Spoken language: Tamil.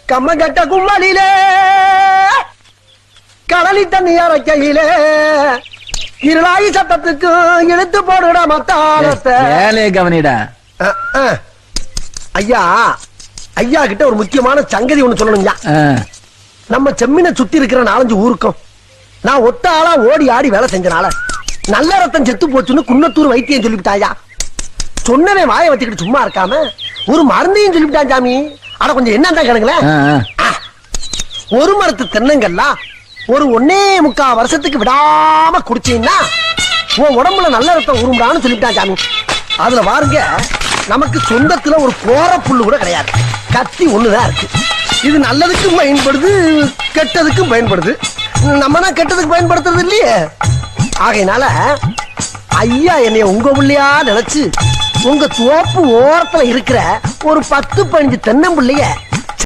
கம்ம கட்ட கும்மாளிலே கடலி தண்ணி அரைக்கையிலே இருளாயி சட்டத்துக்கு இழுத்து போடுட மத்தாளத்தை கவனிடா. ஐயா ஐயா கிட்ட ஒரு முக்கியமான சங்கதி ஒண்ணு சொல்லணும்யா. நம்ம செம்மினை சுத்தி இருக்கிற 4-5 ஊருக்கும் நான் ஒத்த ஆளா ஓடி ஆடி வேலை செஞ்சனால நல்ல ரத்தம் செத்து போச்சுன்னு குன்னத்தூர் வைத்தியம் சொல்லிவிட்டாயா. சொன்னவே வாயை வச்சுக்கிட்டு சும்மா இருக்காம ஒரு மருந்தையும் சொல்லிவிட்டான் சாமி. அட கொஞ்சம் என்னதான் கணக்குங்களேன். ஒரு மரத்து தென்னங்கள்லாம் ஒரு 1.25 வருஷத்துக்கு விடாம குடிச்சீங்கன்னா உன் உடம்புல நல்ல ரத்தம் உருமுடான்னு சொல்லிவிட்டான் சாமி. அதுல பாருங்க, நமக்கு சொந்தத்துல ஒரு கோர புல்லு கூட கிடையாது, கத்தி ஒண்ணுதான் இருக்கு. இது நல்லதுக்கும் பயன்படுது, கெட்டதுக்கும் பயன்படுது. நம்ம தான் கெட்டதுக்கு பயன்படுத்துறது இல்லையே. ஆகையினால ஐயா என்னைய உங்க புள்ளையா நினைச்சு உங்க தோப்பு ஓரத்துல இருக்கிற ஒரு 10-15 தென்னம்பிள்ளைய